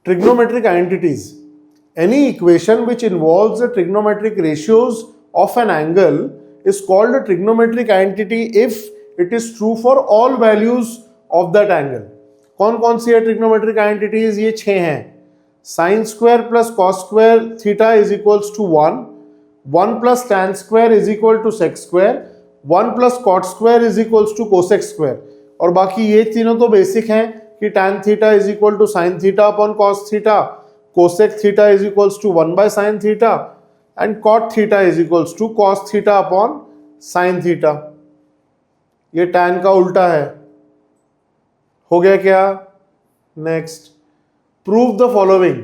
Trigonometric identities. Any equation which involves the trigonometric ratios of an angle is called a trigonometric identity if it is true for all values of that angle. कौन कौन सी है trigonometric identities? ये 6 हैं. Sine square plus cos square theta is equals to 1, 1 plus tan square is equal to sec square, 1 plus cot square is equals to cosec square. और बाकी ये तीनों तो बेसिक हैं कि tan theta is equal to sine theta upon cos theta, cosec theta is equals to 1 by sine theta and cot theta is equals to cos theta upon sine theta. ये tan का उल्टा है. हो गया क्या? Next, prove the following.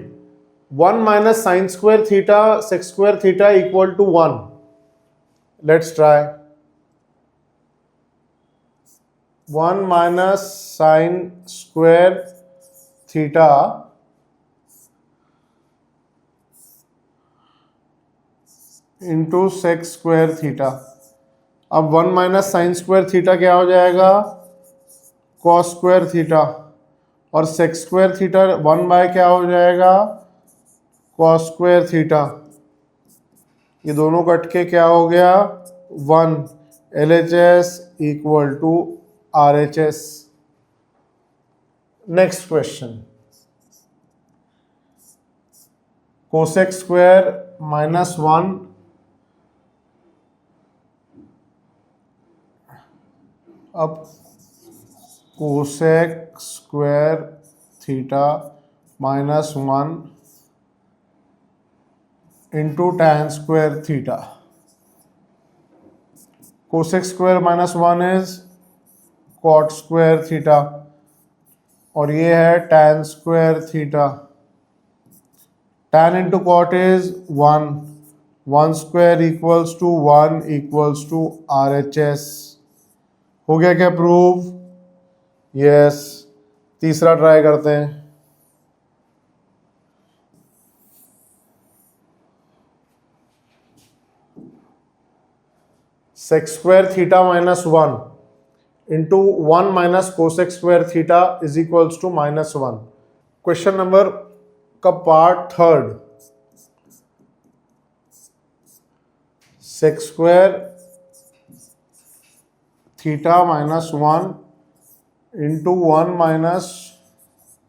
1 minus sine square theta sec square theta equal to 1. Let's try. 1 minus sine square theta into sec square theta. अब 1 minus sine square theta क्या हो जाएगा? Cos square theta. और सेक स्क्वायर थीटा 1 बाय क्या हो जाएगा? Cos square theta. ये दोनों कट के क्या हो गया? 1. LHS equal to RHS. Next question. Cosec square minus 1 अब cosec square theta minus 1 into tan square theta. Cosec square minus 1 is cot square theta और ये है tan square theta. Tan into cot is 1. 1 square equals to 1 equals to RHS. हो गया क्या prove? Yes. तीसरा try करते हैं. Sec square theta minus 1 into 1 minus cosec square theta is equals to minus 1. Question number का part 3. Sec square theta minus 1 into 1 minus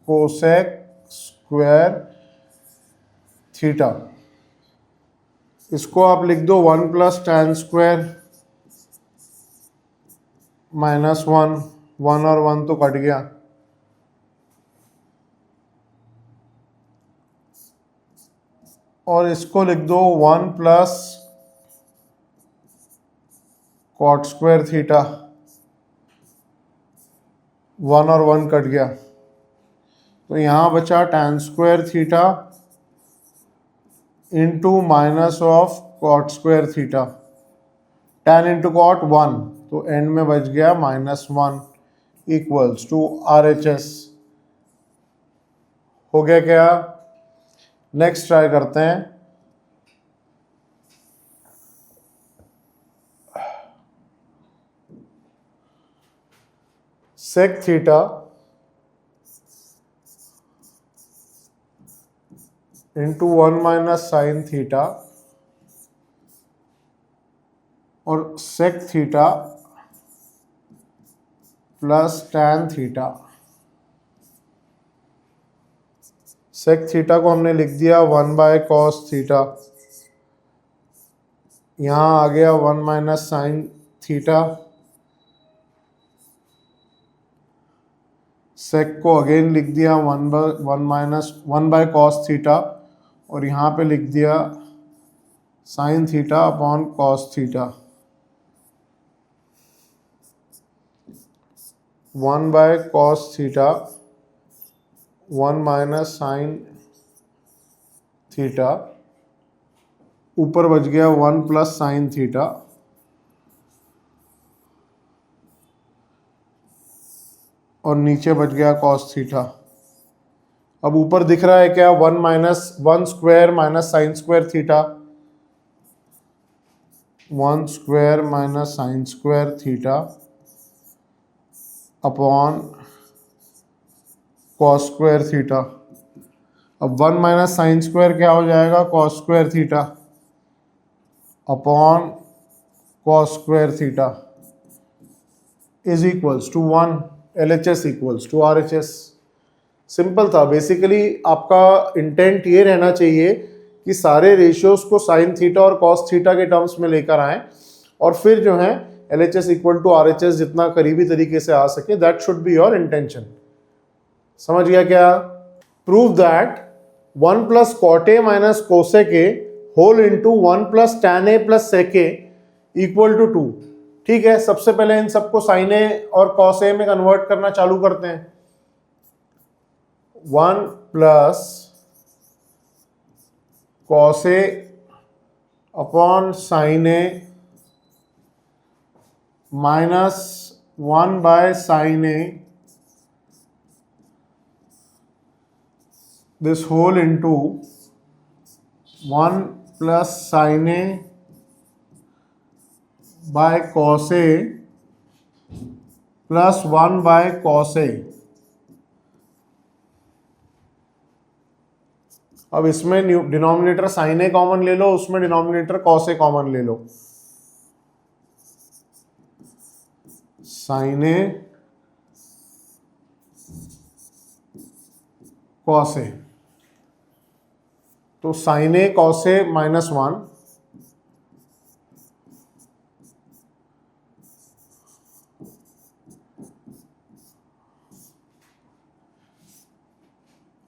cosec square theta. इसको आप लिख दो 1 प्लस टैन स्क्वायर माइनस 1. 1 और 1 तो कट गया. और इसको लिख दो 1 प्लस कॉट स्क्वायर थीटा. 1 और 1 कट गया. तो यहाँ बचा tan square theta into minus of cot square theta. Tan into cot 1 तो एंड में बच गया माइनस 1 इक्वल्स टू RHS. हो गया क्या? नेक्स्ट ट्राई करते हैं. Sec theta into 1 minus sine theta और sec theta plus tan theta. Sec theta को हमने लिख दिया 1 बाय कॉस थीटा. यहाँ आ गया 1 माइनस साइन थीटा. सेक को अगेन लिख दिया 1 बाय कॉस थीटा और यहाँ पे लिख दिया sign theta upon cos theta. 1 by cos theta 1 minus sine theta. ऊपर बच गया 1 प्लस साइन थीटा और नीचे बच गया कॉस थीटा. अब ऊपर दिख रहा है क्या? 1 square minus sine square theta. 1 square minus sine square theta upon cos square theta. अब 1 माइनस साइन स्क्वायर क्या हो जाएगा, cos square theta upon cos square theta is equals to 1, LHS equals to RHS। Simple था। Basically आपका intent ये रहना चाहिए कि सारे रेशियोज को साइन थीटा और कॉस थीटा के टर्म्स में लेकर आए और फिर जो है LHS इक्वल टू RHS जितना करीबी तरीके से आ सके, that should be your intention. समझ गया क्या? Prove that 1 plus cot A minus cosec A whole into 1 plus tan A plus sec A equal to 2। ठीक है, सबसे पहले इन सबको साइन ए और कॉस ए में कन्वर्ट करना चालू करते हैं। 1 plus cos A upon sine A minus 1 by sine A, this whole into 1 plus sin A by cos A plus 1 by cos A। अब इसमें डिनोमिनेटर साइन ए कॉमन ले लो, उसमें डिनोमिनेटर कॉस ए कॉमन ले लो। Sign A cos A, तो sign A cos A -1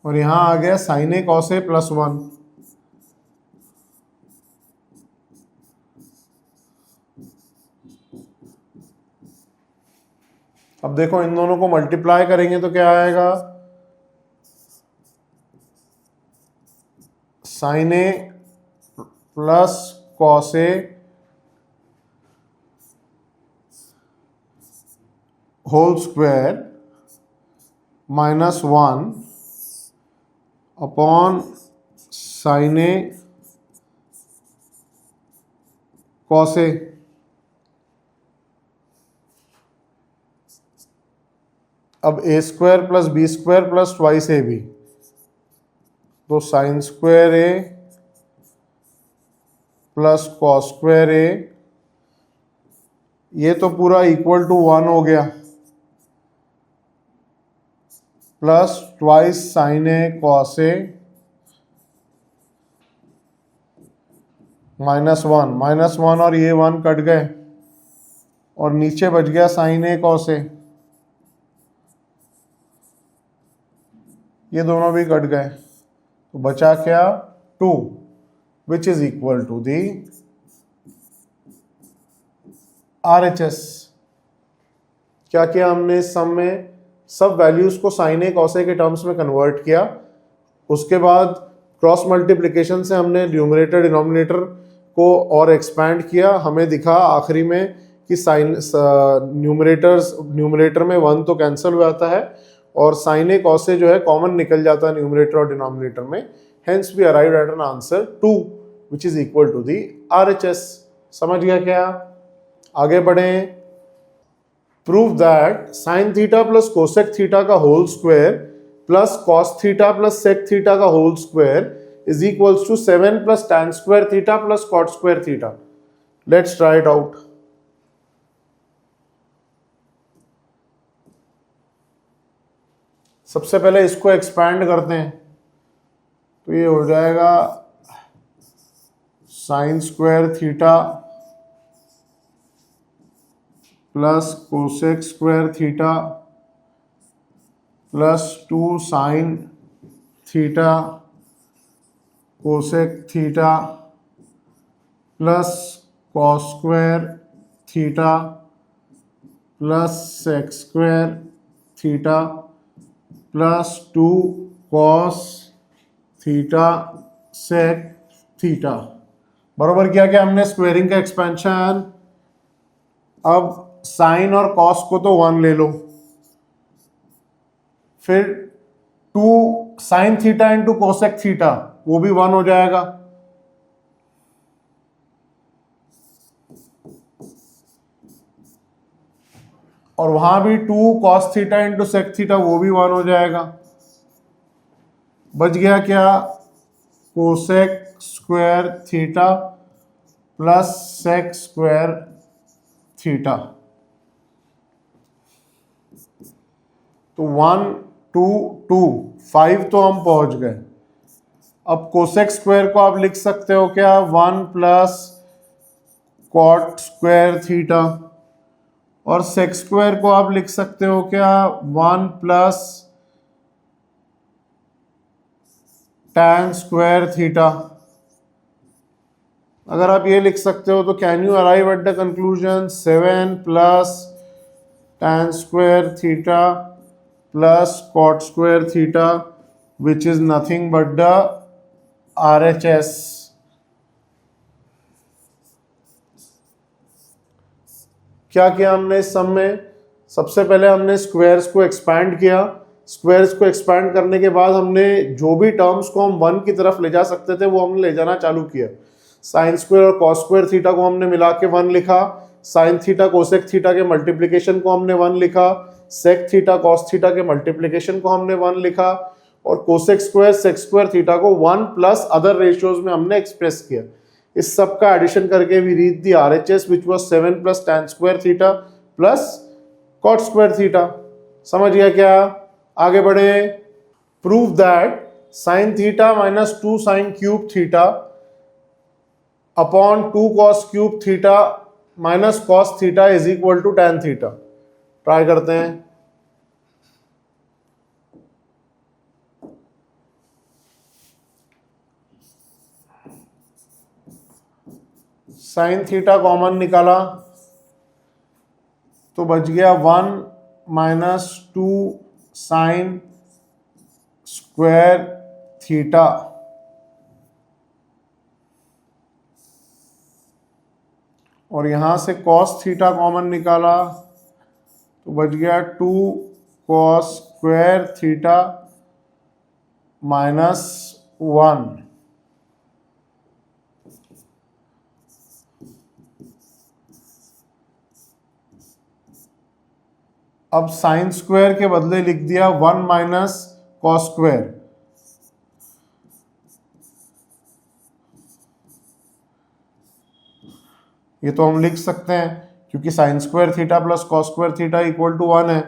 और यहां आ गया sign A cos A +1। अब देखो इन दोनों को मल्टीप्लाई करेंगे तो क्या आएगा, sine A plus cos A whole square -1 upon sine A cos A. अब A square plus B square plus twice A B, तो sine square A plus cos square A, ये तो पूरा इक्वल टू 1 हो गया, plus twice sine A cos A -1 और ये 1 cut गए और नीचे बच गया साइन ए कॉस ए, ये दोनों भी कट गए, तो बचा क्या 2 which is equal to the RHS। क्या किया हमने इस सम में, सब वैल्यूज को साइन ए कॉस ए के टर्म्स में कन्वर्ट किया। उसके बाद क्रॉस मल्टीप्लिकेशन से हमने न्यूमरेटर डिनोमिनेटर को और एक्सपैंड किया। हमें दिखा आखिरी में कि साइन न्यूमरेटर में 1 तो कैंसिल हो जाता है और साइन ए कॉस ए जो है कॉमन निकल जाता है न्यूमरेटर और डिनोमिनेटर में। Hence we arrived at an answer 2 which is equal to the RHS। समझ गया क्या? आगे बढ़ें। Prove that sine theta plus cosec theta का whole square plus cos theta plus sec theta का whole square is equals to 7 plus tan square theta plus cot square theta. Let's try it out. सबसे पहले इसको expand करते हैं, तो ये हो जाएगा sine square theta plus cosec square theta plus 2 sine theta cosec theta plus cos square theta plus sec square theta plus 2 cos theta sec theta. बराबर किया क्या हमने स्क्वायरिंग का एक्सपेंशन। अब साइन और कॉस को तो 1 ले लो, फिर 2 sine theta into cosec theta वो भी 1 हो जाएगा, और वहां भी 2 cos theta into sec theta वो भी 1 हो जाएगा। बच गया क्या, cosec square theta plus sec square theta. तो 1 2 2 5 तो हम पहुंच गए। अब कोसेक स्क्वायर को आप लिख सकते हो क्या, 1 प्लस कॉट स्क्वायर थीटा, और सेक स्क्वायर को आप लिख सकते हो क्या, 1 प्लस टैन स्क्वायर थीटा। अगर आप ये लिख सकते हो तो can you arrive at the conclusion 7 plus tan square theta plus cot square theta which is nothing but the RHS। क्या किया हमने इस सम में, सबसे पहले हमने स्क्वायर्स को एक्सपैंड किया। स्क्वायर्स को एक्सपैंड करने के बाद हमने जो भी टर्म्स को हम 1 की तरफ ले जा सकते थे वो हमने ले जाना चालू किया। साइन स्क्वायर और कॉस स्क्वायर थीटा को हमने मिला के 1 लिखा, साइन थीटा कोसेक थीटा के मल्टीप्लिकेशन को हमने 1 लिखा, सेक थीटा कॉस थीटा के मल्टीप्लिकेशन को हमने 1 लिखा, और cosec square sec square theta को 1 प्लस अदर रेशियोज में हमने एक्सप्रेस किया। इस सब का एडिशन करके we reach the RHS which was 7 plus tan square theta plus cot square theta. समझ गया क्या, आगे बढ़े। Prove that sine theta minus 2 sine cube theta upon 2 cos cube theta minus cos theta is equal to tan theta. Try करते हैं। Sine theta common निकाला तो बच गया 1 माइनस 2 साइन स्क्वायर थीटा, और यहां से कॉस थीटा कॉमन निकाला तो बच गया 2 कॉस स्क्वायर थीटा माइनस 1। अब साइन स्क्वायर के बदले लिख दिया 1 माइनस कॉस स्क्वायर। ये तो हम लिख सकते हैं क्योंकि sine square theta plus cos square theta equal to 1 है।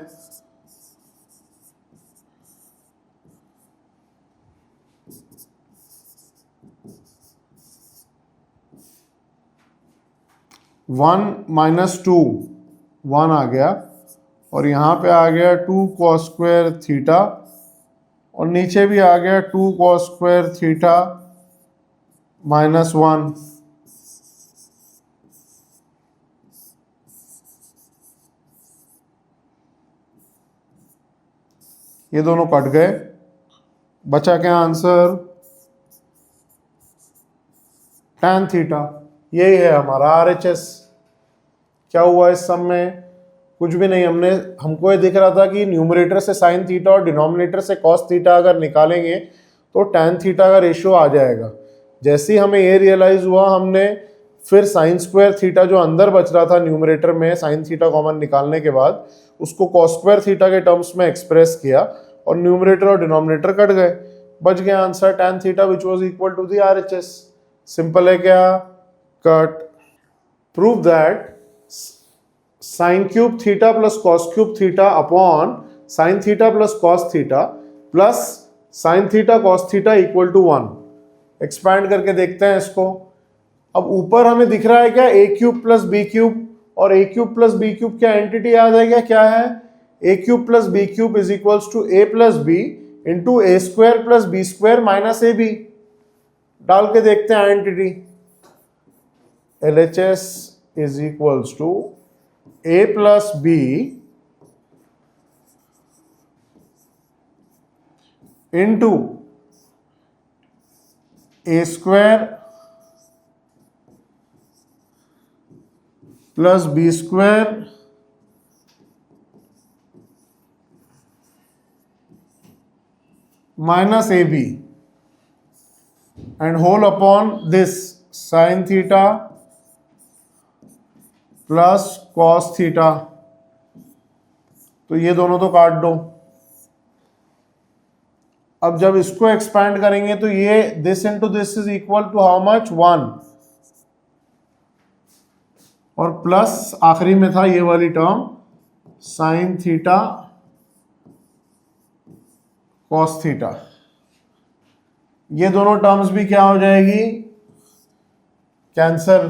वन माइनस 2 1 आ गया, और यहां पे आ गया 2 कॉस स्क्वायर थीटा, और नीचे भी आ गया 2 कॉस स्क्वायर थीटा माइनस 1। ये दोनों कट गए, बचा क्या आंसर, टैन थीटा। यही है हमारा RHS। क्या हुआ इस सम में, कुछ भी नहीं, हमको ये दिख रहा था कि न्यूमरेटर से साइन थीटा और डिनोमिनेटर से कॉस थीटा अगर निकालेंगे तो टैन थीटा का रेशियो आ जाएगा। जैसे ही हमें ये रियलाइज हुआ, हमने फिर साइन स्क्वायर थीटा जो अंदर बच रहा था न्यूमरेटर में साइन थीटा कॉमन निकालने के बाद, उसको कॉस स्क्वायर थीटा के टर्म्स में एक्सप्रेस किया, और न्यूमरेटर और डिनोमिनेटर कट गए, बच गया answer tan theta which was equal to the RHS। Simple है क्या, cut. Prove that sine cube theta plus cos cube theta upon sine theta plus cos theta plus sine theta cos theta equal to 1। Expand करके देखते हैं इसको। अब ऊपर हमें दिख रहा है क्या, A cube plus B cube, और A cube plus B cube क्या एंटिटी याद है क्या है, A cube plus B cube is equals to A plus B into A square plus B square minus A B. डाल के देखते हैं identity. LHS is equals to a plus B into A square plus B square minus A B and whole upon this sine theta plus cos theta. तो ये दोनों तो काट दो। अब जब इसको एक्सपैंड करेंगे तो ये this into this is equal to how much 1, और प्लस आखिरी में था ये वाली term sine theta cos theta. ये दोनों टर्म्स भी क्या हो जाएगी, कैंसल।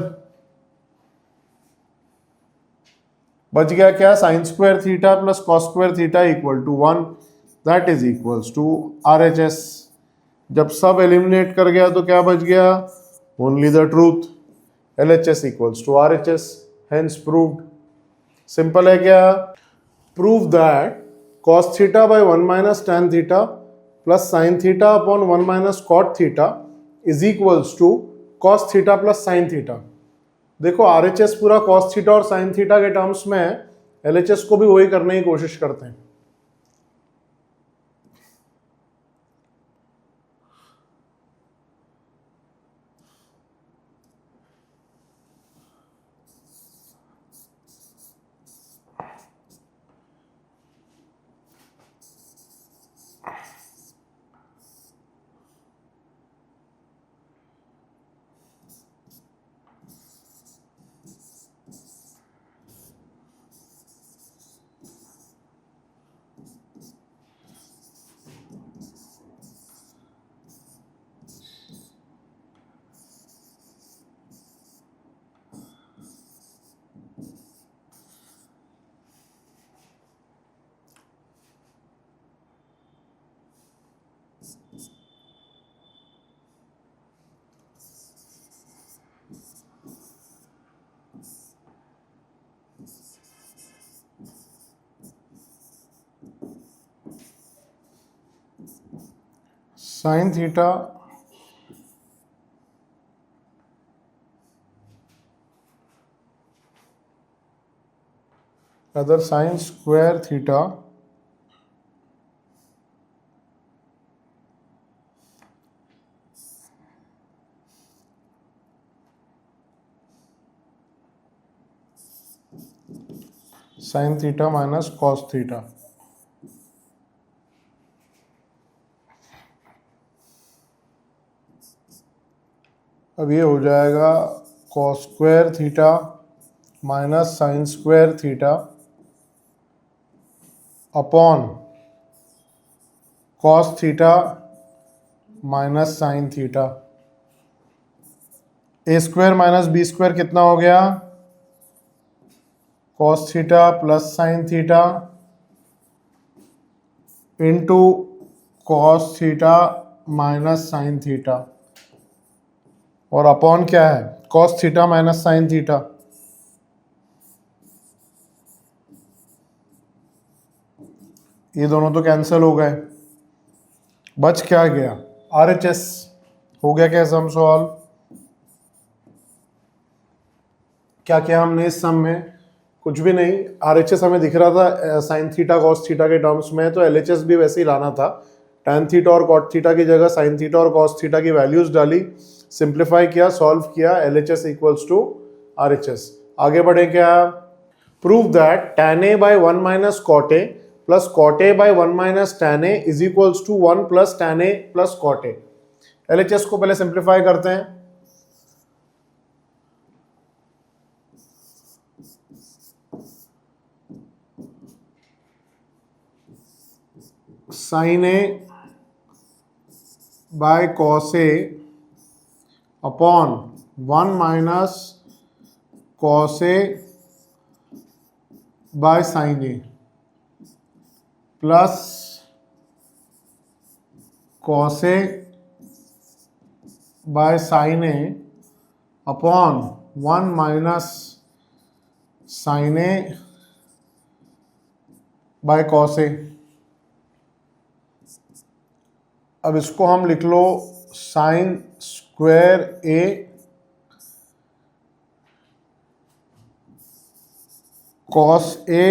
बच गया क्या, sine square theta plus cos square theta equal to 1, that is equals to RHS। जब सब एलिमिनेट कर गया तो क्या बच गया, only the truth, LHS equals to RHS, hence proved. Simple है क्या, prove that cos theta by 1 minus tan theta plus sin theta upon 1 minus cot theta is equals to cos theta plus sin theta. देखो RHS पूरा cos theta और sin theta के terms में है, LHS को भी वही करने की कोशिश करते हैं। Sine theta other sine square theta sine theta minus cos theta. अब ये हो जाएगा cos square theta minus sine square theta upon cos theta minus sine theta. A square minus B square कितना हो गया, cos theta plus sine theta into cos theta minus sine theta, और upon क्या है, cos theta minus sine theta. ये दोनों तो cancel हो गए, बच क्या गया, RHS। हो गया क्या सम सॉल्व, क्या क्या हमने इस सम में, कुछ भी नहीं। RHS हमें दिख रहा था साइन थीटा कॉस थीटा के टर्म्स में, तो LHS भी वैसे ही लाना था। tan थीटा और cot थीटा की जगह साइन थीटा और कॉस थीटा की वैल्यूज डाली, सिंप्लीफाई किया, सॉल्व किया, LHS इक्वल्स टू RHS। आगे बढ़े क्या, prove that tan a by 1 minus cot a plus cot a by 1 minus tan a is equals to 1 plus tan a plus cot a। LHS को पहले simplify करते हैं, sine a by cos a upon 1 minus cos a by sine a plus cos a by sine a upon 1 minus sine a by cos a। अब इसको हम लिख लो sine square a cos a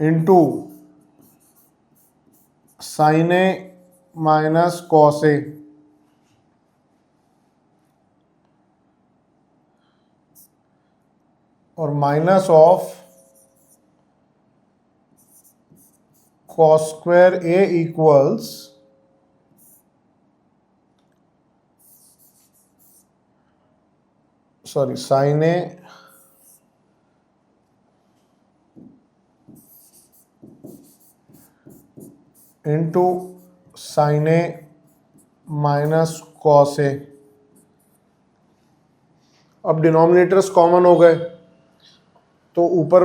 into sine a minus cos a, और minus of cos square a equals sin a into sin a minus cos a। अब denominators common हो गए तो ऊपर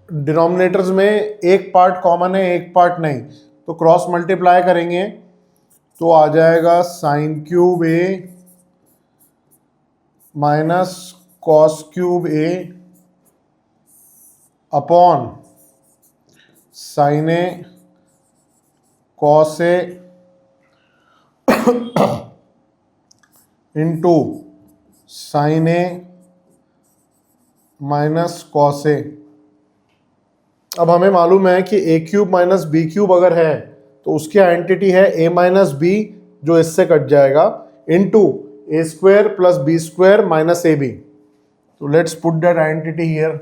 डिनोमिनेटर्स में एक पार्ट कॉमन है एक पार्ट नहीं, तो क्रॉस मल्टीप्लाई करेंगे तो आ जाएगा sine cube A minus cos cube A upon sine A cos A into sine A minus cos A. अब हमें मालूम है कि ए क्यूब माइनस बी क्यूब अगर है तो उसकी आइडेंटिटी है ए माइनस बी, जो इससे कट जाएगा, into A square plus B square minus A B. तो let's put that identity here.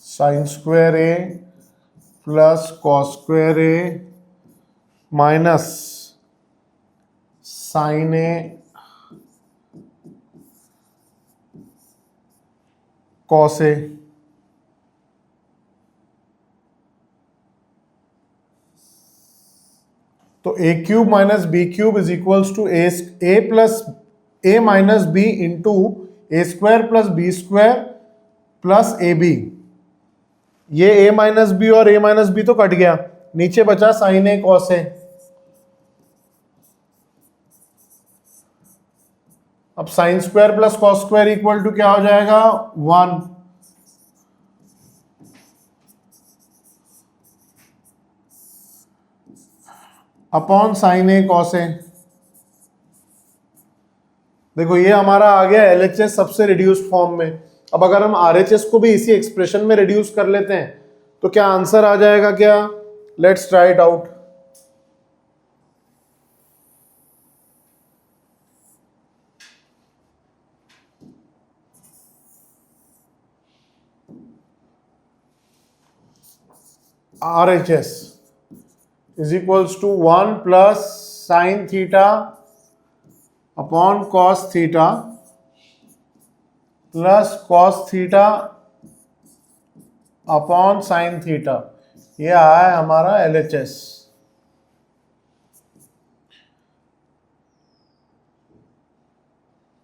Sine square A plus cos square A minus sine A cos A. तो A cube minus B cube is equals to A plus A minus B into A square plus B square plus A B. ये A minus B और A minus B तो cut गया, नीचे बचा sine A cos A. अब sine square plus cos square equal to क्या हो जाएगा 1। Upon sine A cos A. देखो ये हमारा आ गया एलएचएस सबसे रिड्यूस्ड फॉर्म में। अब अगर हम आरएचएस को भी इसी एक्सप्रेशन में रिड्यूस कर लेते हैं तो क्या आंसर आ जाएगा क्या? Let's try it out. RHS is equals to 1 plus sin theta upon cos theta plus cos theta upon sin theta। ये आया है हमारा LHS।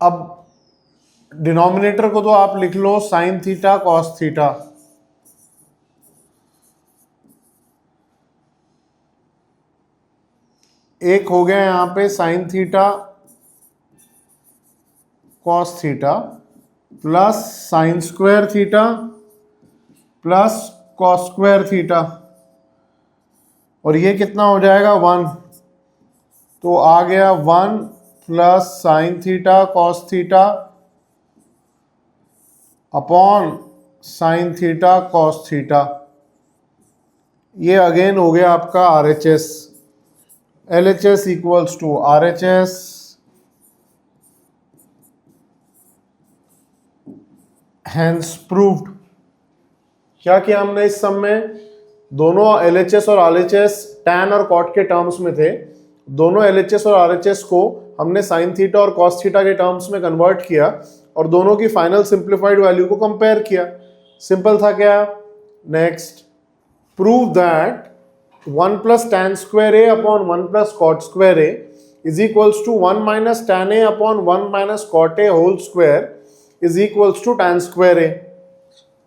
अब डिनोमिनेटर को तो आप लिख लो sin थीटा cos थीटा। एक हो गया यहां पे sign theta cos theta plus sign square theta plus cos square theta, और ये कितना हो जाएगा 1। तो आ गया 1 plus sine theta cos theta upon sine theta cos theta. ये अगेन हो गया आपका RHS। LHS equals to RHS hence proved। क्या किया हमने इस सम में? दोनों LHS और RHS tan और cot के टर्म्स में थे। दोनों LHS और RHS को हमने sin थीटा और cos थीटा के टर्म्स में कन्वर्ट किया और दोनों की फाइनल सिंप्लीफाइड वैल्यू को कंपेयर किया। सिंपल था क्या? Next, prove that 1 plus tan square a upon 1 plus cot square a is equals to 1 minus tan a upon 1 minus cot a whole square is equals to tan square a।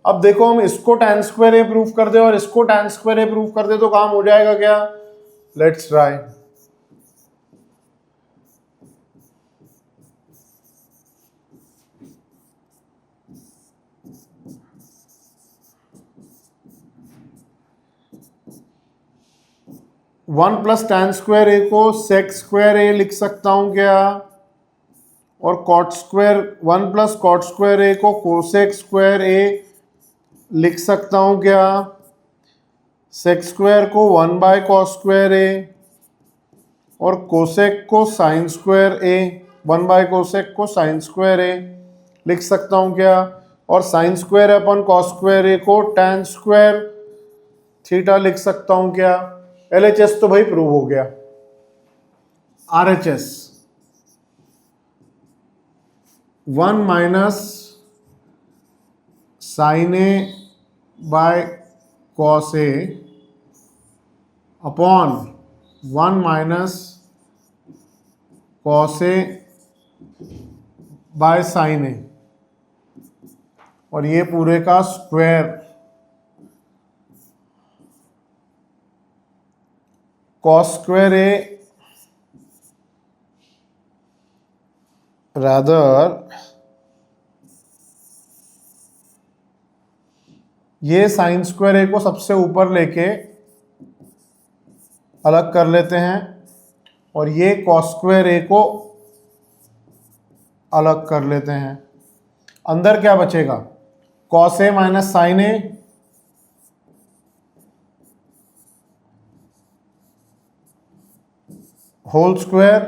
अब देखो हम इसको tan square a prove कर दे और इसको tan square a prove कर दे तो काम हो जाएगा क्या? Let's try. One plus tan square A को सेक स्क्वायर ए लिख सकता हूं क्या? और cot square 1 plus cot square A को कोसेक स्क्वायर ए लिख सकता हूं क्या? सेक स्क्वायर को 1 बाय कॉस स्क्वायर ए और कोसेक को sine square A, 1 by cosec को साइन स्क्वायर ए लिख सकता हूं क्या? और sine square upon cos square A को tan स्क्वायर थीटा लिख सकता हूं क्या? LHS तो भाई प्रूव हो गया। RHS 1 minus sine A by cos A upon 1 minus cos A by sine A, और ये पूरे का square cos square A rather ये साइन स्क्वायर ए को सबसे ऊपर लेके अलग कर लेते हैं और ये कॉस स्क्वायर ए को अलग कर लेते हैं। अंदर क्या बचेगा? Cos A minus sine A whole square,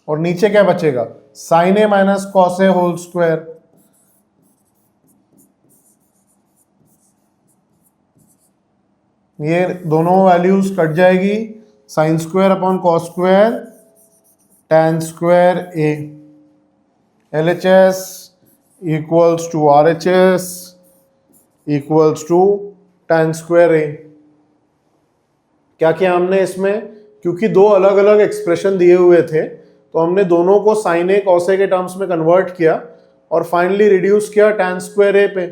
और नीचे क्या बचेगा? Sine A minus cos A whole square. ये दोनों वैल्यूज कट जाएगी, sine square upon cos square tan square A. LHS equals to RHS equals to tan square A. क्या किया हमने इसमें? क्योंकि दो अलग अलग एक्सप्रेशन दिए हुए थे तो हमने दोनों को साइन ए कॉस ए के टर्म्स में कन्वर्ट किया और फाइनली रिड्यूस किया tan स्क्वायर ए पे।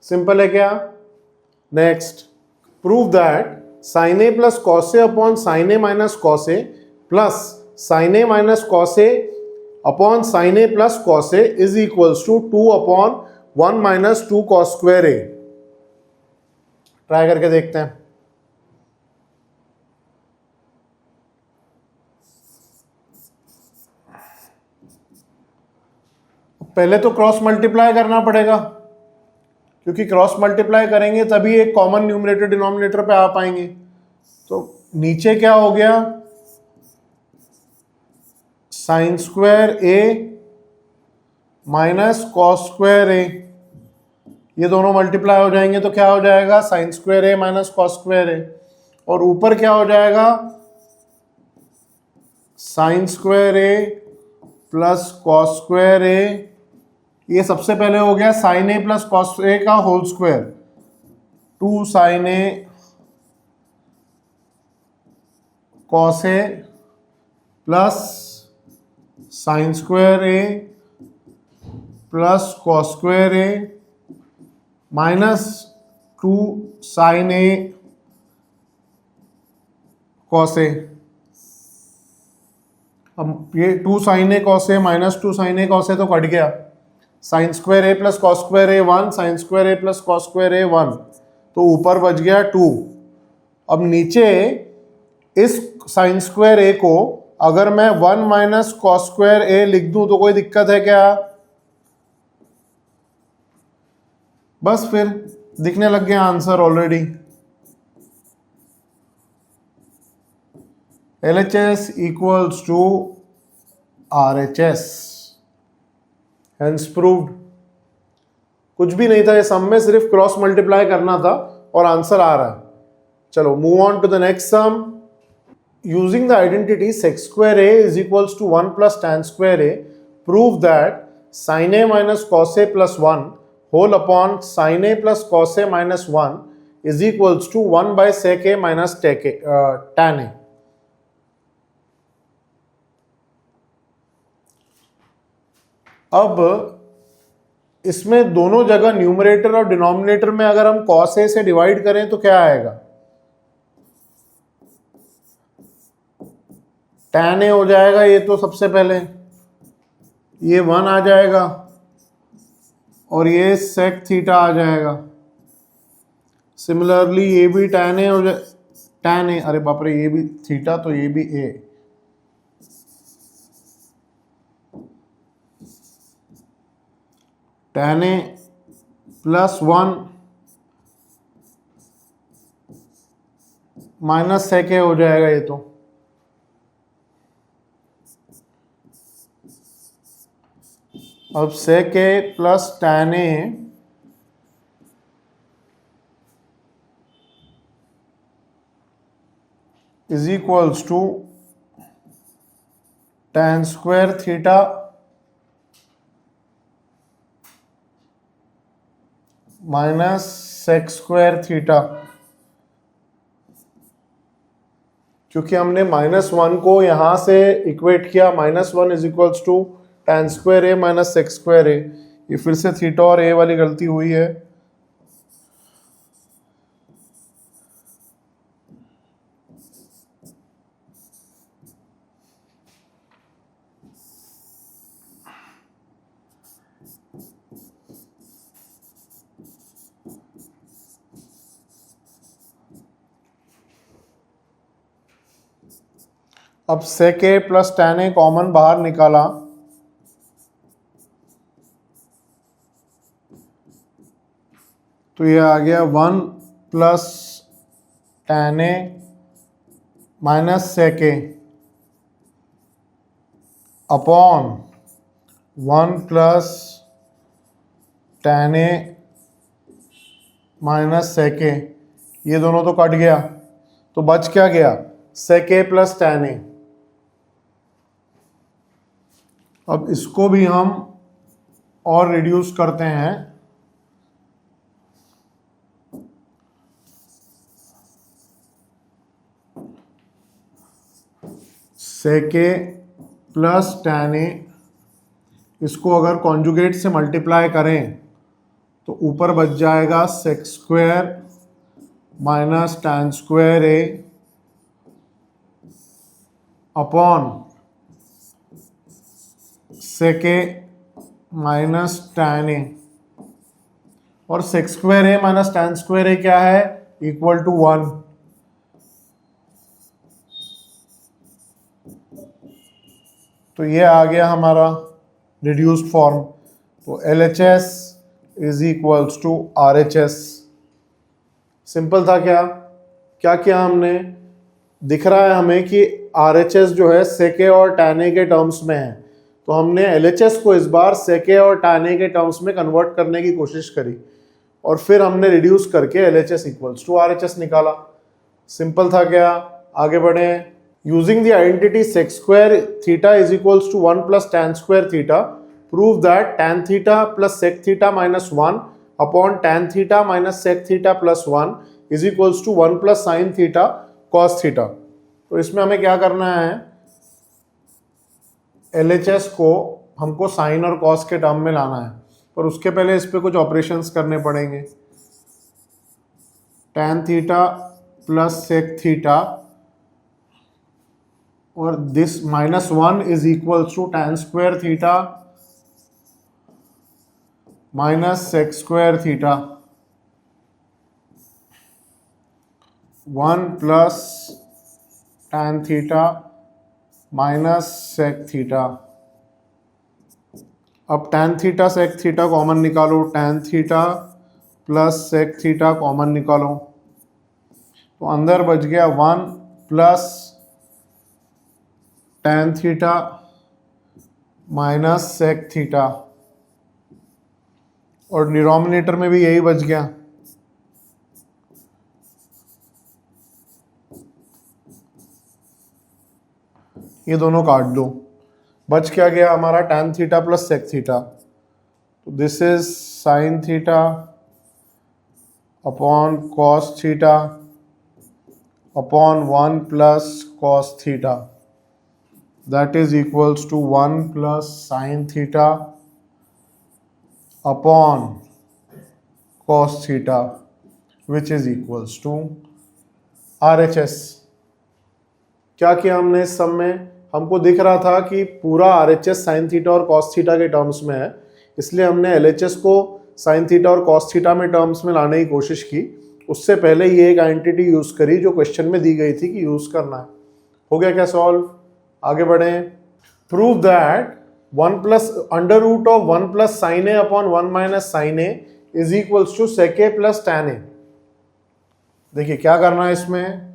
सिंपल है क्या? Next, prove that sin a plus cos A upon sin a minus cos A plus sin a minus cos A upon sin a plus cos A is equals to 2 upon 1 minus 2 cos square A. Try करके देखते हैं। पहले तो cross multiply करना पड़ेगा, क्योंकि cross multiply करेंगे तभी एक कॉमन न्यूमरेटर डिनोमिनेटर पे आ पाएंगे। तो नीचे क्या हो गया? Sign square A minus cos square A, ये दोनों मल्टीप्लाई हो जाएंगे तो क्या हो जाएगा? Sine square A minus cos square A. और ऊपर क्या हो जाएगा? Sine square A plus cos square A. ये सबसे पहले हो गया sign A plus cos A का whole square, 2 sign A cos A plus sign square A plus cos square A minus 2 sign A cos A. अब ये 2 sign A cos A minus 2 sign A cos A तो cut गया। Sign square A plus cos square A 1, sign square A plus cos square A 1, तो ऊपर बच गया 2। अब नीचे इस साइन स्क्वायर ए को अगर मैं 1 माइनस कॉस स्क्वायर ए लिख दूं तो कोई दिक्कत है क्या? बस फिर दिखने लग गया answer already. LHS equals to RHS, hence proved. कुछ भी नहीं था ये सम में, सिर्फ क्रॉस मल्टीप्लाई करना था और आंसर आ रहा है। चलो move on to the next sum. Using the identity sec square a is equals to 1 plus tan square a, prove that sin a minus cos a plus 1 whole upon sin a plus cos a minus 1 is equals to 1 by sec a minus tan a। अब इसमें दोनों जगह numerator और denominator में अगर हम cos a से divide करें तो क्या आएगा? tan a हो जाएगा, ये तो सबसे पहले ये 1 आ जाएगा और ये sec थीटा आ जाएगा। सिमिलरली ये भी tan a हो जाए, tan a, अरे बाप रे, ये भी थीटा तो ये भी a। tan a plus 1 minus sec a हो जाएगा ये तो। अब sec a plus tan a is equals to tan square theta minus sec square theta. क्योंकि हमने -1 को यहां से इक्वेट किया, -1 is equals to tan square A minus sec square A. ये फिर से थीटा और ए वाली गलती हुई है। अब sec a plus tan a common बाहर निकाला, तो ये आ गया 1 plus tan a minus sec a upon 1 plus tan a minus sec a। ये दोनों तो कट गया, तो बच क्या गया, sec a plus tan a। अब इसको भी हम और रिड्यूस करते हैं, sec a plus tan a, इसको अगर कॉन्जुगेट से मल्टीप्लाई करें तो ऊपर बच जाएगा sec square minus tan square a upon sec a minus tan a। और sec square a minus tan square a क्या है, इक्वल टू 1। तो ये आ गया हमारा रिड्यूस्ड फॉर्म। तो LHS is equals to RHS। Simple था क्या, क्या किया हमने, दिख रहा है हमें कि RHS जो है sec a और tan a के टर्म्स में है, तो हमने LHS को इस बार sec a और tan a के टर्म्स में कन्वर्ट करने की कोशिश करी और फिर हमने रिड्यूस करके LHS इक्वल्स टू RHS निकाला। सिंपल था क्या, आगे बढ़े। Using the identity sec square theta is equals to 1 plus tan square theta, prove that tan theta plus sec theta minus 1 upon tan theta minus sec theta plus 1 is equals to 1 plus sin theta cos theta. तो इसमें हमें क्या करना है, LHS को हमको sign और cos के टर्म में लाना है, पर उसके पहले इस पे कुछ ऑपरेशंस करने पड़ेंगे। tan theta plus sec theta और this -1 is equals to tan square theta minus sec square theta. 1 plus tan theta minus sec theta. अब tan theta sec theta common निकालो, tan theta plus sec theta common निकालो, तो अंदर बच गया 1 plus tan theta minus sec theta, और denominator में भी यही बच गया। ये दोनों काट दो, बच क्या गया हमारा, tan theta plus sec theta. तो this is sin theta upon cos theta upon 1 plus cos theta, that is equals to 1 plus sin theta upon cos theta, which is equals to RHS। क्या किया हमने इस सब में, हमको दिख रहा था कि पूरा RHS sin थीटा और cos थीटा के टर्म्स में है, इसलिए हमने LHS को sin थीटा और cos थीटा में टर्म्स में लाने की कोशिश की। उससे पहले ये एक आइडेंटिटी यूज करी जो क्वेश्चन में दी गई थी कि यूज करना है। हो गया क्या सॉल्व, आगे बढ़े। Prove that 1 plus under root of 1 plus sine A upon 1 minus sine A is equals to sec a plus tan a। देखिए क्या करना है इसमें,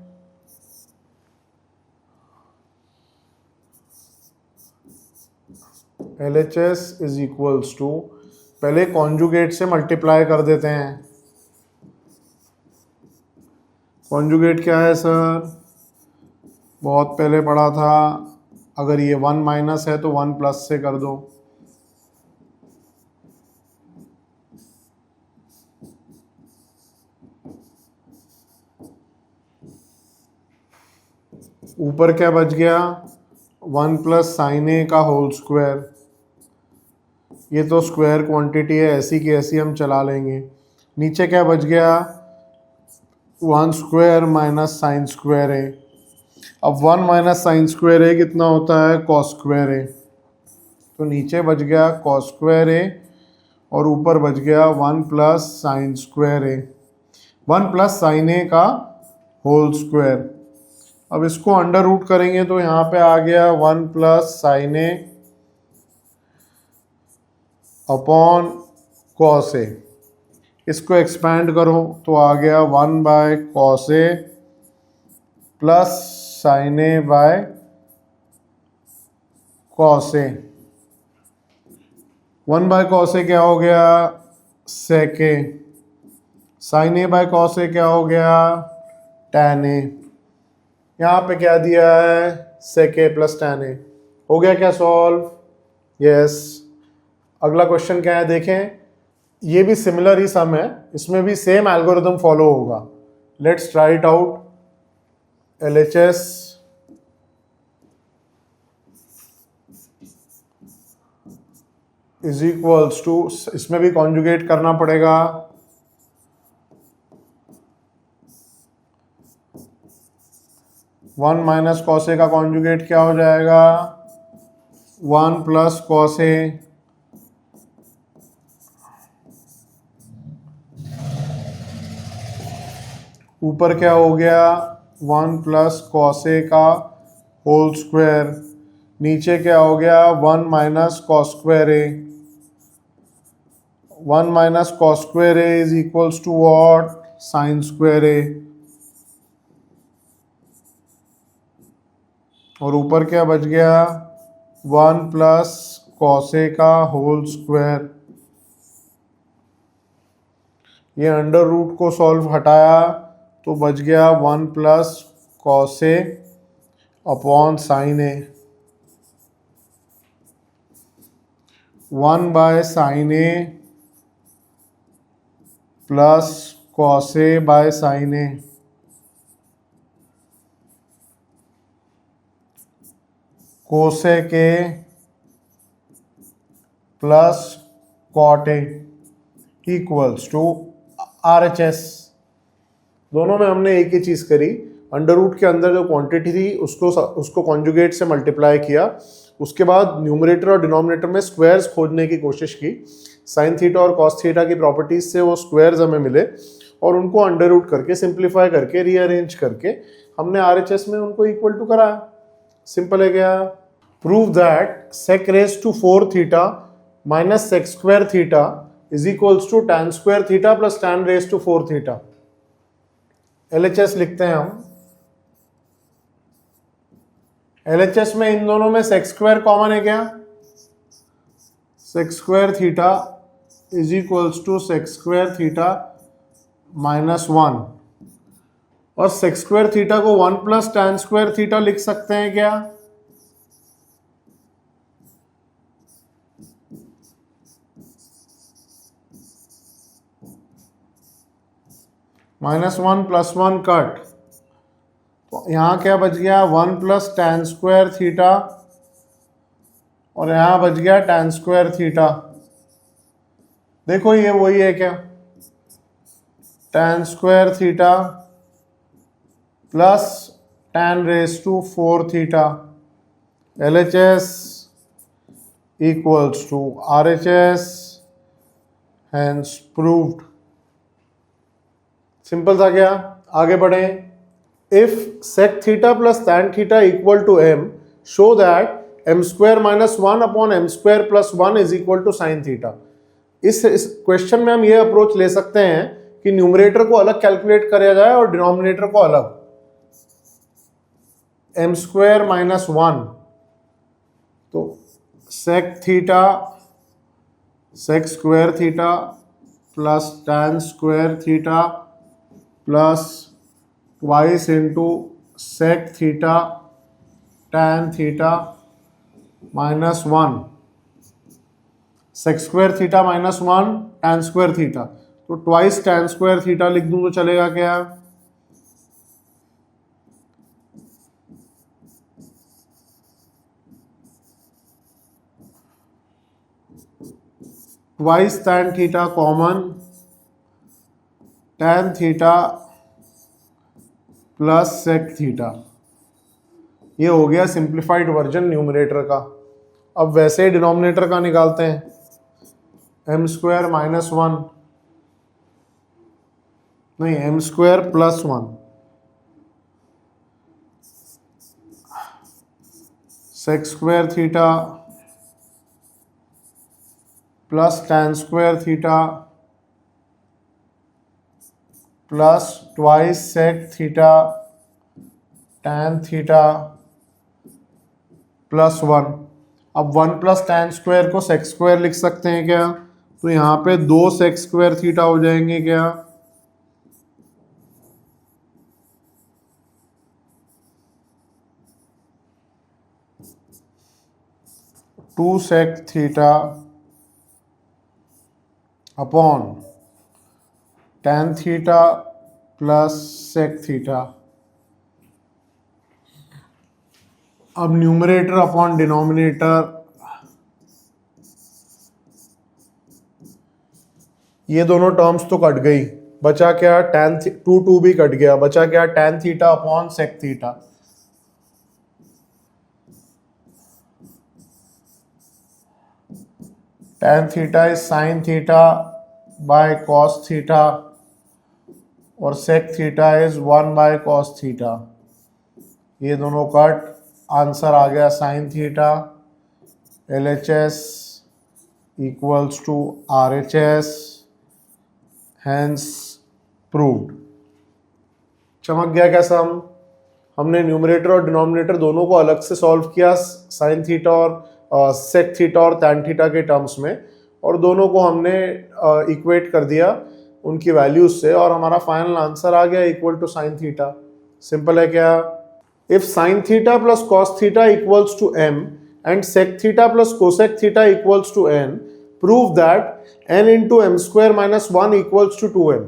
LHS इज इक्वल्स टू, पहले कॉन्जुगेट से मल्टीप्लाई कर देते हैं। कॉन्जुगेट क्या है सर? बहुत पहले पढ़ा था, अगर ये 1 माइनस है तो 1 प्लस से कर दो। ऊपर क्या बच गया? 1 प्लस साइन ए का होल स्क्वायर। ये तो स्क्वायर क्वांटिटी है, ऐसी की ऐसी हम चला लेंगे। नीचे क्या बच गया? 1 स्क्वायर माइनस साइन स्क्वायर ए। अब 1 माइनस साइन स्क्वायर ए कितना होता है? कॉस स्क्वायर ए। तो नीचे बच गया कॉस स्क्वायर ए और ऊपर बच गया 1 plus sign square A, 1 plus sine ए का होल स्क्वायर। अब इसको अंडर रूट करेंगे तो यहाँ पे आ गया 1 plus sine A upon cos A. इसको एक्सपैंड करो तो आ गया 1 by cos A plus sine A by cos A. 1 by cos A क्या हो गया? Sec A. Sine A by cos A क्या हो गया? Tan A. यहाँ पे क्या दिया है? Sec A plus tan A. हो गया क्या सॉल्व? यस। अगला क्वेश्चन क्या है देखें। ये भी सिमिलर ही सम है, इसमें भी सेम एल्गोरिथम फॉलो होगा। Let's try it out. LHS is equals to, इसमें भी कॉन्जुगेट करना पड़ेगा। वन माइनस कॉस ए का कॉन्जुगेट क्या हो जाएगा? 1 प्लस कॉस ए ऊपर क्या हो गया? 1 प्लस कॉस ए का होल स्क्वायर। नीचे क्या हो गया? 1 minus cos square A. 1 minus cos square A is equals to what? Sine square A. और ऊपर क्या बच गया? 1 प्लस कॉस ए का होल स्क्वायर। ये अंडर रूट को सॉल्व हटाया तो बच गया 1 plus cos A upon sine A. 1 by sine A plus cos A by sine A. Cosec A plus cot A equals to RHS। दोनों में हमने एक ही चीज़ करी, अंडर रूट के अंदर जो क्वांटिटी थी उसको कॉन्जुगेट से मल्टीप्लाई किया। उसके बाद न्यूमरेटर और डिनोमिनेटर में स्क्वायर्स खोजने की कोशिश की। साइन थीटा और कॉस थीटा की प्रॉपर्टीज से वो स्क्वायर्स हमें मिले और उनको अंडर रूट करके सिंप्लीफाई करके रीअरेंज करके हमने RHS में उनको इक्वल टू कराया। सिंपल है क्या? Prove that sec raise to 4 थीटा minus sec square theta is equals to tan square theta plus tan raise to 4 theta. LHS लिखते हैं हम। LHS में इन दोनों में sec स्क्वायर कॉमन है क्या? sec square theta is equals to sec square theta minus 1 और sec स्क्वायर थीटा को 1 प्लस tan स्क्वायर थीटा लिख सकते हैं क्या? -1 + 1 कट, तो यहाँ क्या बच गया? 1 प्लस tan स्क्वायर थीटा और यहाँ बच गया tan स्क्वायर थीटा। देखो ये वही है क्या? tan square theta plus tan raise to 4 theta. LHS equals to RHS, hence proved. Simple था क्या? आगे बढ़े। If sec theta plus tan theta equal to m, show that m square minus 1 upon m square plus 1 is equal to sine theta. इस question में हम ये approach ले सकते हैं कि न्यूमरेटर को अलग कैलकुलेट किया जाए और डिनोमिनेटर को अलग। m स्क्वायर माइनस 1, तो sec theta sec square theta plus tan square theta plus twice into sec theta tan theta minus 1, sec square theta minus 1 tan square theta, तो ट्वाइस tan स्क्वायर थीटा लिख दूं तो चलेगा क्या? Twice tan theta common, tan theta plus sec theta, ये हो गया simplified version numerator का। अब वैसे ही डिनोमिनेटर का निकालते हैं, एम स्क्वायर माइनस 1 नहीं M square plus 1 sec square theta plus tan square theta plus twice sec theta tan theta plus 1। अब 1 प्लस tan स्क्वायर को सेक स्क्वायर लिख सकते हैं क्या? तो यहाँ पे 2 सेक स्क्वायर थीटा हो जाएंगे क्या? Two sec theta upon tan theta plus sec theta. अब न्यूमरेटर अपॉन डिनोमिनेटर, ये दोनों टर्म्स तो कट गई, बचा क्या? tan टू भी कट गया, बचा क्या? tan theta upon sec theta. tan theta is sine theta by cos theta और sec theta is 1 by cos theta. ये दोनों कट, आंसर आ गया sine theta, LHS equals to RHS, hence proved. चमक गया कैसा? हमने न्यूमरेटर और डिनोमिनेटर दोनों को अलग से सॉल्व किया साइन थीटा और सेक थीटा और tan थीटा के टर्म्स में, और दोनों को हमने इक्वेट कर दिया उनकी वैल्यूज से, और हमारा फाइनल आंसर आ गया equal to sine theta. Simple है क्या? If sine theta plus cos theta equals to m and sec theta plus cosec theta equals to n, prove that n into m square minus 1 equals to 2m।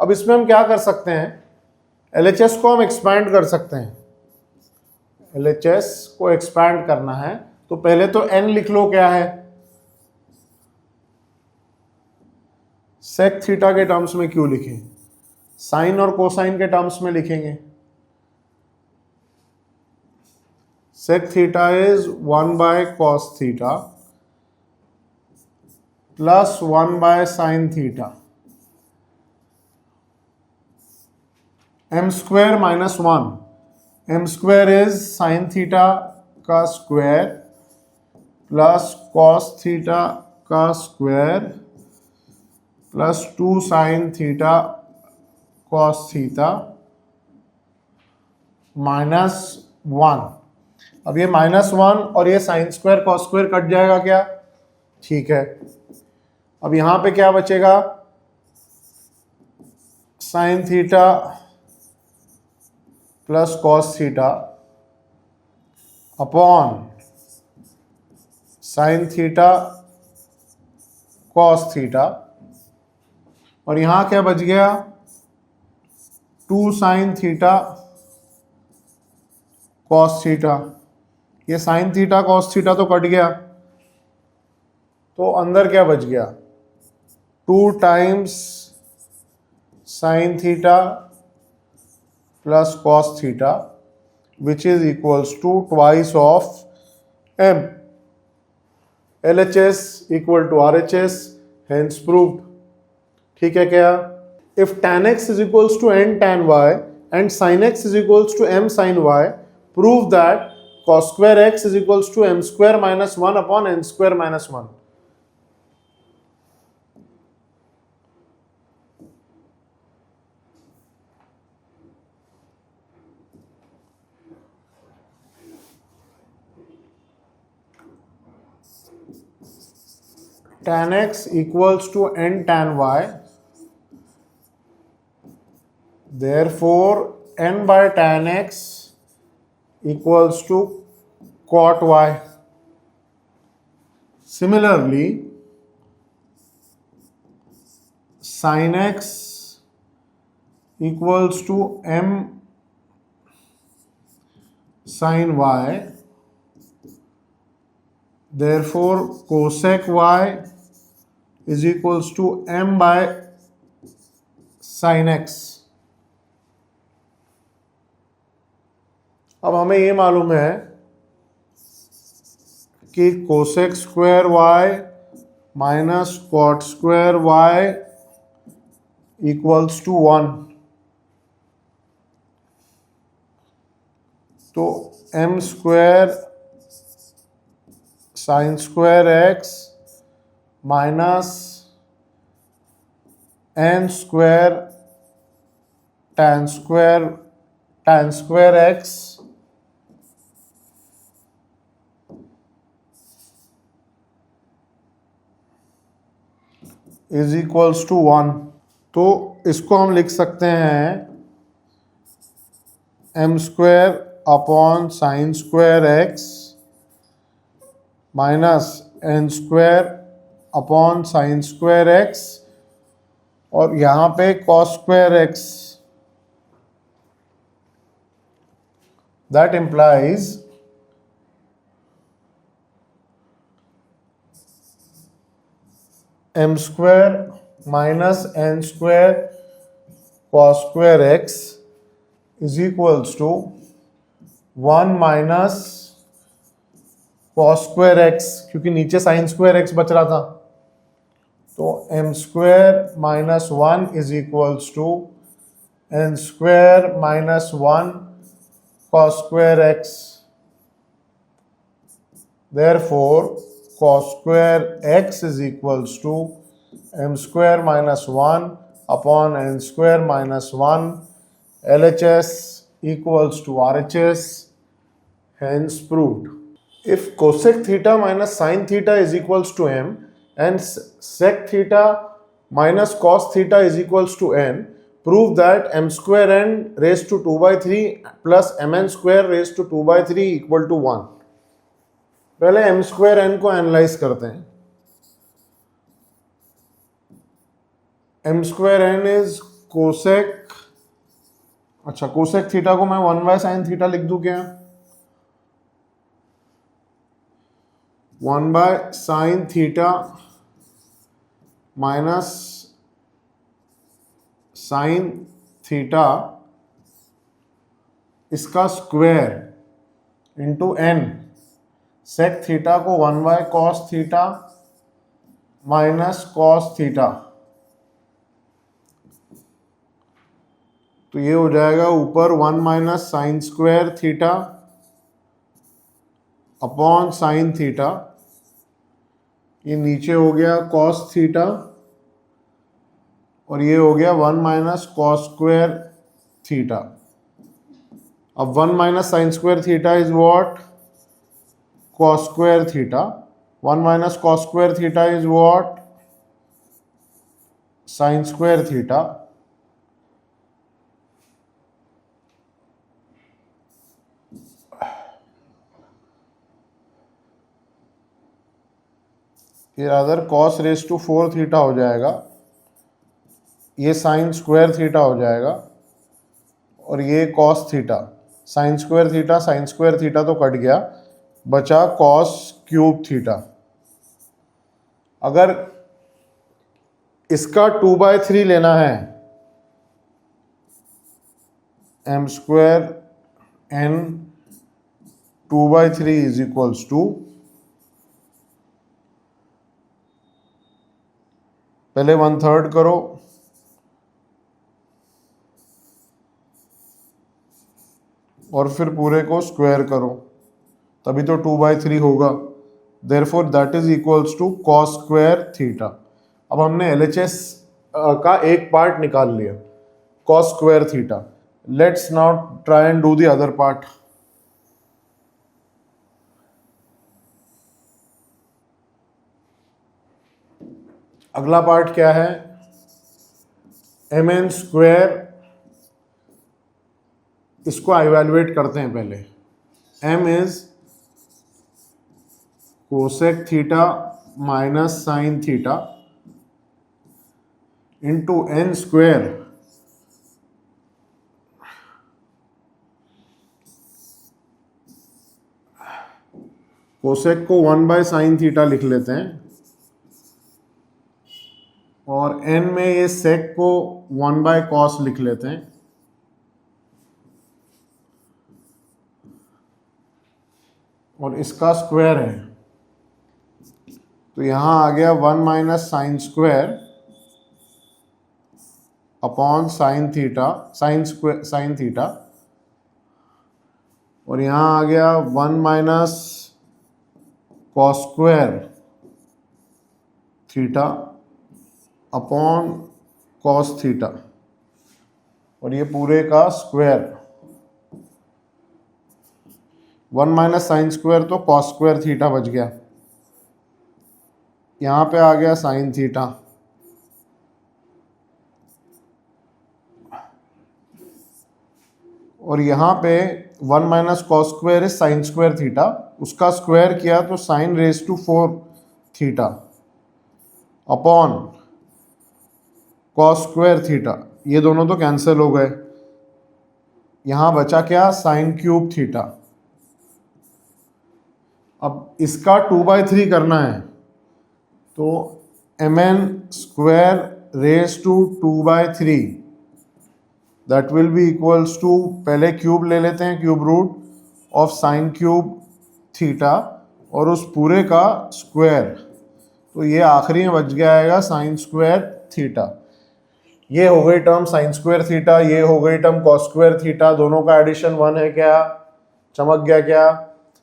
अब इसमें हम क्या कर सकते हैं? LHS को हम एक्सपैंड कर सकते हैं। LHS को एक्सपैंड करना है तो पहले तो n लिख लो क्या है, सेक थीटा के टर्म्स में क्यों लिखें, साइन और कोसाइन के टर्म्स में लिखेंगे। Sec theta is 1 by cos theta plus 1 by sine theta, m square minus 1, m square is sine theta का स्क्वायर प्लस कॉस थीटा का square plus 2 sine theta cos theta minus 1। अब ये -1 और ये sine square cos square cut जाएगा क्या? ठीक है। अब यहां पे क्या बचेगा? Sine theta plus cos theta upon sine theta cos theta, और यहां क्या बच गया? 2 साइन थीटा कॉस थीटा। ये साइन थीटा कॉस थीटा तो कट गया, तो अंदर क्या बच गया? 2 times sine theta plus cos theta which is equals to twice of m। LHS equal to RHS, hence proved. ठीक है क्या? If tan x is equals to n tan y and sin x is equals to m sin y, prove that cos square x is equals to m square minus 1 upon n square minus 1। tan x equals to n tan y. Therefore, n by tan x equals to cot y. Similarly, sin x equals to m sin y. Therefore, cosec y is equals to m by sin x. अब हमें ये मालूम है कि cosec square y minus cot square y equals to 1. तो m square sine square x minus n square tan square x is equals to 1. तो इसको हम लिख सकते हैं m square upon sine square x minus n square upon sine square x और यहाँ पे cos square x. That implies m square minus n square cos square x is equals to 1 minus cos square x, क्योंकि नीचे sign square x बच रहा था. तो m square minus 1 is equals to n square minus 1 cos square x. Therefore cos square x is equals to m square minus 1 upon n square minus 1. LHS equals to RHS, hence proved. If cosec theta minus sin theta is equals to m and sec theta minus cos theta is equals to n, prove that m square n raised to 2 by 3 plus mn square raised to 2 by 3 equal to 1. पहले m square n को analyse करते हैं. m square n is cosec, अच्छा cosec theta को मैं 1 by sine theta लिख दूं क्या? 1 by sine theta minus sine theta इसका square into n. Sec theta को 1 by cos theta minus cos theta, तो ये हो जाएगा ऊपर 1 minus sine square theta upon sine theta, ये नीचे हो गया कॉस थीटा और ये हो गया 1 माइनस कॉस स्क्वायर थीटा. अब 1 minus sine square theta is what? cos square theta. 1 minus cos square theta is what? Sin square theta. फिर other cos raise to 4 theta हो जाएगा, ये sin स्क्वायर थीटा हो जाएगा और ये cos theta. sin square theta तो cut गया, बचा कॉस क्यूब थीटा. अगर इसका 2 बाय 3 लेना है, m square n 2 by 3 is equals to, पहले 1/3 करो और फिर पूरे को स्क्वायर करो, तभी तो 2 बाय 3 होगा. Therefore that is equals to cos square theta. अब हमने LHS का एक पार्ट निकाल लिया, cos square theta. Let's now try and do the other part. अगला पार्ट क्या है, mn स्क्वायर, इसको इवैल्यूएट करते हैं पहले। m is cosec theta minus sine theta into n square cosec को 1/sin थीटा लिख लेते हैं, और n में ये सेक को 1/cos लिख लेते हैं। और इसका स्क्वायर है, तो यहां आ गया 1 minus sine square upon sine theta, sine theta, और यहां आ गया 1 minus cos square theta upon cos theta, और ये पूरे का स्क्वायर। 1 माइनस साइन स्क्वायर तो कॉस स्क्वायर थीटा बच गया, यहां पे आ गया साइन थीटा, और यहां पे 1 minus cos square is sine square theta, उसका स्क्वायर किया तो sine raise to 4 theta upon cos square theta, ये दोनों तो कैंसिल हो गए, यहां बचा क्या, साइन क्यूब थीटा। अब इसका 2/3 करना है, तो mn square raise to 2/3 that will be equals to, पहले क्यूब ले लेते हैं, cube root of sine cube theta और उस पूरे का स्क्वायर, तो ये आखिरी में बच गया आएगा साइन स्क्वायर थीटा। ये हो गई टर्म साइन स्क्वायर थीटा, ये हो गई टर्म कॉस स्क्वायर थीटा, दोनों का एडिशन 1 है क्या, चमक गया क्या।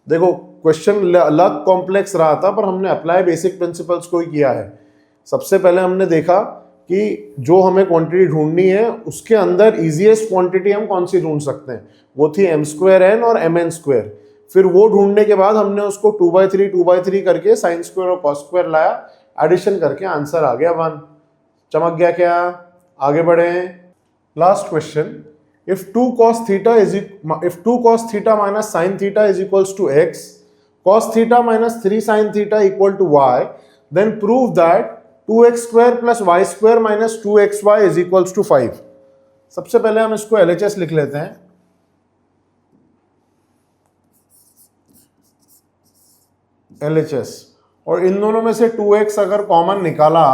देखो क्वेश्चन अलग कॉम्प्लेक्स रहा था, पर हमने अप्लाई बेसिक प्रिंसिपल्स को ही किया है। सबसे पहले हमने देखा कि जो हमें क्वांटिटी ढूंढनी है उसके अंदर इजीएस्ट क्वांटिटी हम कौन सी ढूंढ सकते हैं, वो थी m स्क्वायर n और mn स्क्वायर। फिर वो ढूंढने के बाद हमने उसको 2/3 करके साइन स्क्वायर और कॉस स्क्वायर लाया, एडिशन करके आंसर आ गया 1। चमक गया क्या, आगे बढ़े। Last question, if 2 cos theta minus sin theta is equals to x, cos theta minus 3 sin theta equal to y, then prove that 2x square plus y square minus 2xy is equals to 5। सबसे पहले हम इसको LHS लिख लेते हैं। LHS, और इन दोनों में से 2x अगर कॉमन निकाला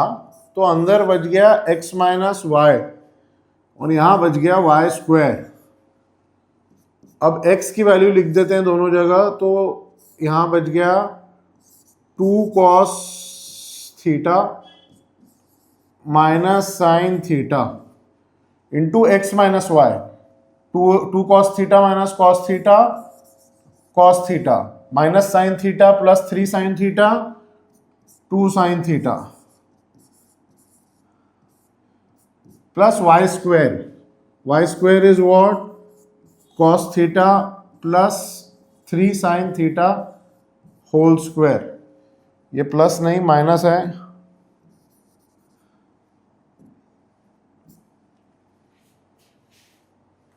तो अंदर बच गया x माइनस वाई, और यहां बच गया y स्क्वायर। अब x की वैल्यू लिख देते हैं दोनों जगह, तो यहां बच गया 2 cos theta minus sine theta into x minus y, 2 cos theta minus cos theta minus sine theta plus 3 sine theta 2 sine theta plus y square is what, cos theta plus 3 sine theta whole square. ये plus नहीं minus है,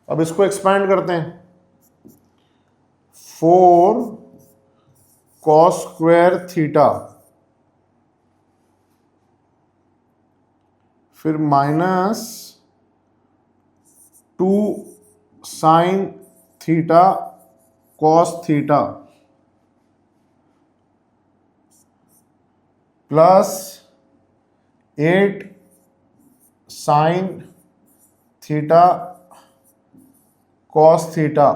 अब इसको expand करते हैं। 4 cos square theta, फिर minus 2 sine theta cos theta plus 8 sine theta cos theta,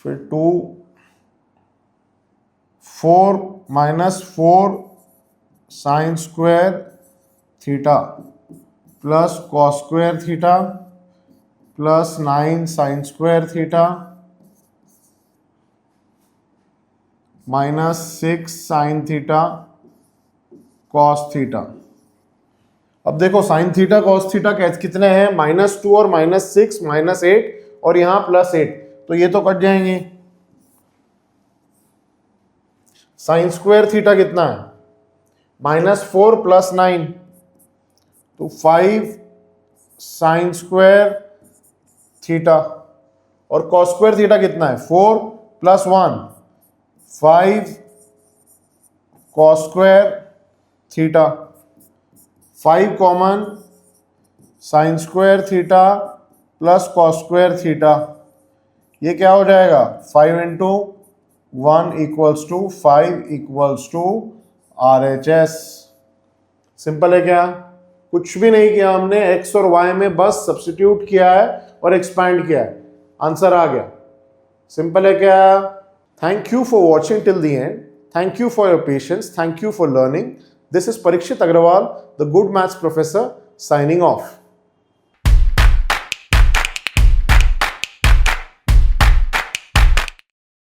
फिर 4 minus 4 sign square theta plus cos square theta plus 9 sign square theta minus 6 sign theta cos theta. अब देखो sign theta cos theta कितने हैं, -2 और -6 -8 और यहाँ +8, तो ये तो कट जाएंगे। साइन स्क्वायर थीटा कितना है, -4 + 9, तो 5 साइन स्क्वायर थीटा। और कॉस स्क्वायर थीटा कितना है, 4 + 1, 5 cos square theta. 5 common, sign square theta plus cos square theta, ये क्या हो जाएगा, 5 × 1 = 5 = RHS। सिंपल है क्या, कुछ भी नहीं किया हमने, x और y में बस सब्स्टिट्यूट किया है और एक्सपैंड किया है, आंसर आ गया। सिंपल है क्या। Thank you for watching till the end, thank you for your patience, thank you for learning. This is Parikshit Agarwal, the good maths professor, signing off.